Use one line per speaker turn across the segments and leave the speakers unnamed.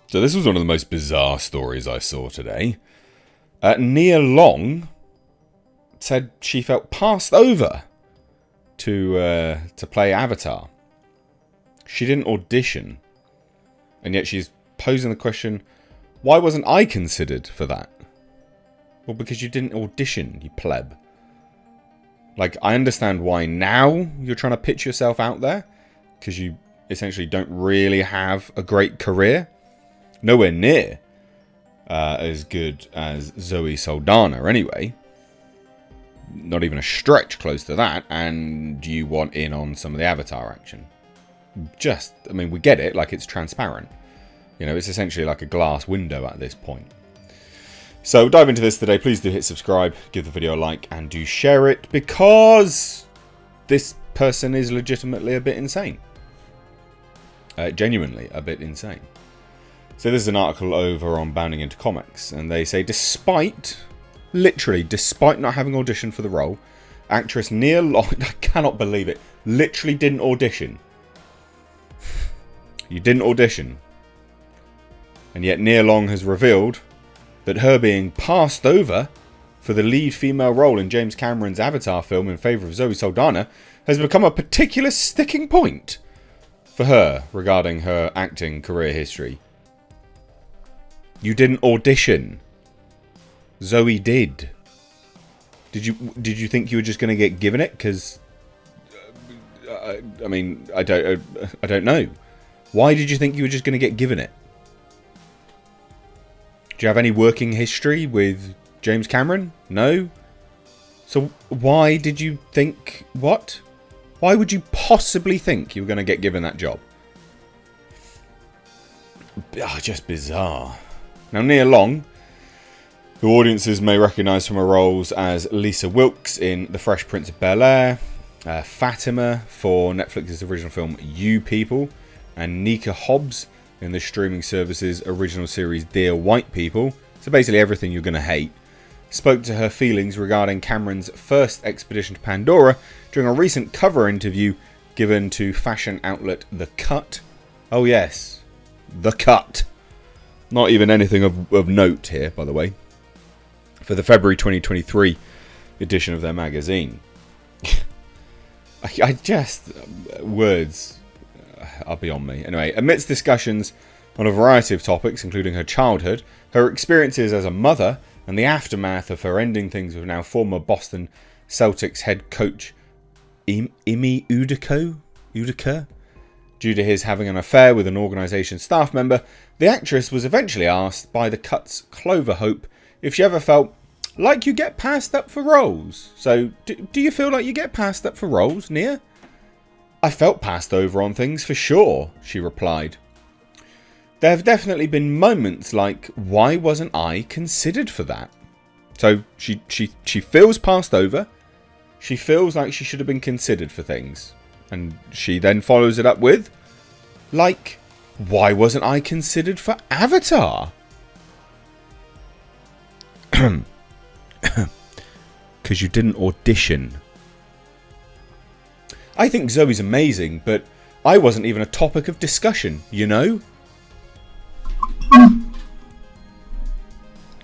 So this was one of the most bizarre stories I saw today. Nia Long said she felt passed over to play Avatar. She didn't audition, and yet she's posing the question, why wasn't I considered for that? Well, because you didn't audition, you pleb. Like, I understand why now you're trying to pitch yourself out there, because you essentially don't really have a great career. Nowhere near as good as Zoe Saldaña, anyway. Not even a stretch close to that, and you want in on some of the Avatar action. I mean, we get it, like, it's transparent. You know, it's essentially like a glass window at this point. So, dive into this today. Please do hit subscribe, give the video a like, and do share it, because this person is legitimately a bit insane. Genuinely a bit insane. So this is an article over on Bounding Into Comics, and they say, literally, despite not having auditioned for the role, actress Nia Long, I cannot believe it, literally didn't audition. You didn't audition. And yet Nia Long has revealed that her being passed over for the lead female role in James Cameron's Avatar film in favour of Zoe Saldaña has become a particular sticking point for her regarding her acting career history. You didn't audition. Zoe did. Did you think you were just going to get given it? Because I mean, I don't know. Why did you think you were just going to get given it? Do you have any working history with James Cameron? No. So why did you think what? Why would you possibly think you were going to get given that job? Just bizarre. Now, Nia Long, who audiences may recognise from her roles as Lisa Wilkes in The Fresh Prince of Bel-Air, Fatima for Netflix's original film You People, and Nika Hobbs in the streaming service's original series Dear White People, so basically everything you're going to hate, spoke to her feelings regarding Cameron's first expedition to Pandora during a recent cover interview given to fashion outlet The Cut. Oh yes, The Cut. Not even anything of note here, by the way. For the February 2023 edition of their magazine. Words are beyond me. Anyway, amidst discussions on a variety of topics, including her childhood, her experiences as a mother, and the aftermath of her ending things with now former Boston Celtics head coach Ime Udoka, due to his having an affair with an organisation staff member, the actress was eventually asked by The Cut's Clover Hope if she ever felt like you get passed up for roles. So, do you feel like you get passed up for roles, Nia? I felt passed over on things for sure, she replied. There have definitely been moments like, why wasn't I considered for that? So, she feels passed over. She feels like she should have been considered for things. And she then follows it up with, like, why wasn't I considered for Avatar? Because you didn't audition. I think Zoe's amazing, but I wasn't even a topic of discussion, you know?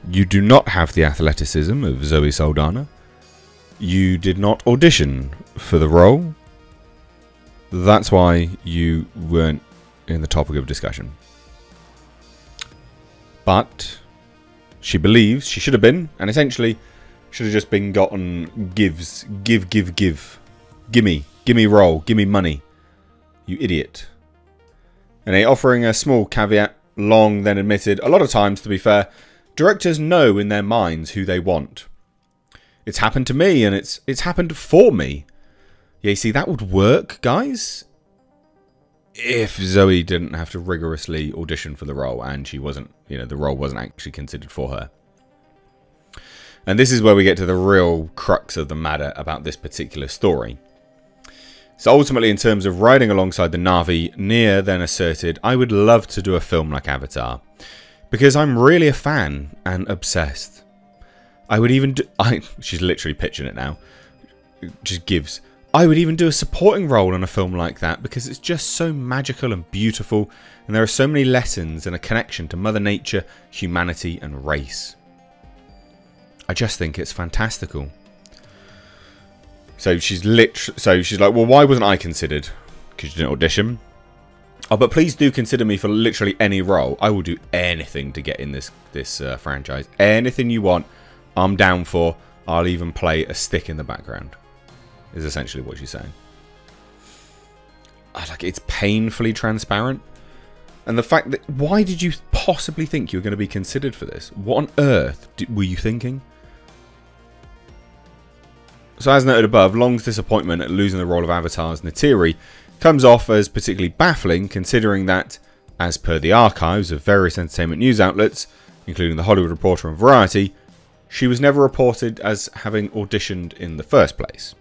You do not have the athleticism of Zoe Saldaña. You did not audition for the role. That's why you weren't in the topic of discussion. But she believes she should have been, and essentially should have just been gotten gives. Give. Gimme role. Gimme money. You idiot. And offering a small caveat, Long then admitted, a lot of times, to be fair, directors know in their minds who they want. It's happened to me, and it's happened for me. Yeah, you see, that would work, guys, if Zoe didn't have to rigorously audition for the role, and she wasn't, you know, the role wasn't actually considered for her. And this is where we get to the real crux of the matter about this particular story. So ultimately, in terms of riding alongside the Na'vi, Nia then asserted, I would love to do a film like Avatar, because I'm really a fan and obsessed. I would even do... she's literally pitching it now. Just gives. I would even do a supporting role in a film like that because it's just so magical and beautiful, and there are so many lessons and a connection to Mother Nature, humanity and race. I just think it's fantastical. So she's like, well, why wasn't I considered? Because you didn't audition. Oh, but please do consider me for literally any role. I will do anything to get in this franchise. Anything you want, I'm down for. I'll even play a stick in the background. Is essentially what she's saying. It's painfully transparent. And the fact that... Why did you possibly think you were going to be considered for this? What on earth were you thinking? So as noted above, Long's disappointment at losing the role of Avatar's Neytiri comes off as particularly baffling, considering that, as per the archives of various entertainment news outlets, including The Hollywood Reporter and Variety, she was never reported as having auditioned in the first place.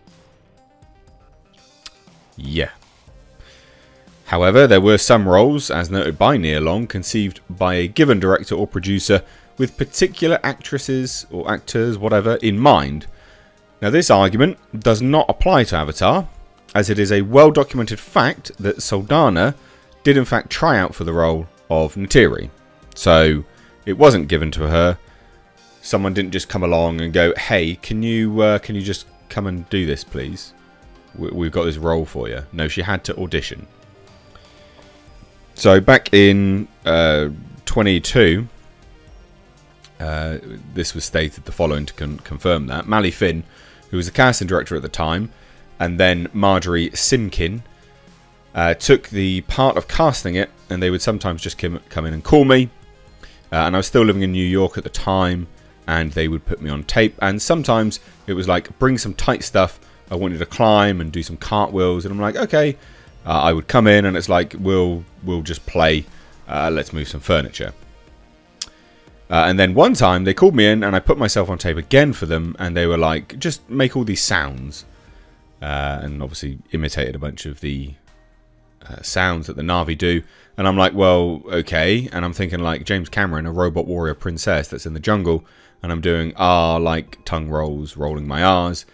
Yeah. However, there were some roles, as noted by Nia Long, conceived by a given director or producer with particular actresses or actors, whatever, in mind. Now, this argument does not apply to Avatar, as it is a well-documented fact that Saldaña did in fact try out for the role of Neytiri. So, it wasn't given to her. Someone didn't just come along and go, hey, can you just come and do this, please? We've got this role for you. No, she had to audition. So, back in 22, this was stated the following to confirm that. Mally Finn, who was the casting director at the time, and then Marjorie Simkin, took the part of casting it, and they would sometimes just come in and call me. And I was still living in New York at the time, and they would put me on tape. And sometimes it was like, bring some tight stuff. I wanted to climb and do some cartwheels, and I'm like, okay. I would come in, and it's like, we'll just play. Let's move some furniture. And then one time they called me in and I put myself on tape again for them, and they were like, just make all these sounds. And obviously imitated a bunch of the sounds that the Na'vi do. And I'm like, well, okay. And I'm thinking like James Cameron, a robot warrior princess that's in the jungle. And I'm doing like tongue rolls, rolling my R's.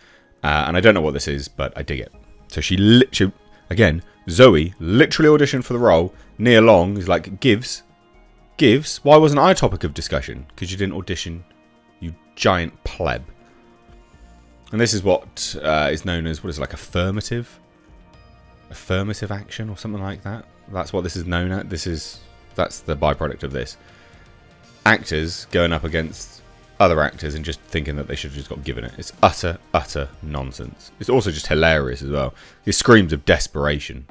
And I don't know what this is, but I dig it. So she literally, again, Zoe literally auditioned for the role. Nia Long is like, Gives. Why wasn't I a topic of discussion? Because you didn't audition, you giant pleb. And this is what is known as, what is it, like affirmative action or something like that. That's what this is known as. That's the byproduct of this. Actors going up against other actors and just thinking that they should have just got given it. It's utter nonsense. It's also just hilarious as well. It screams of desperation.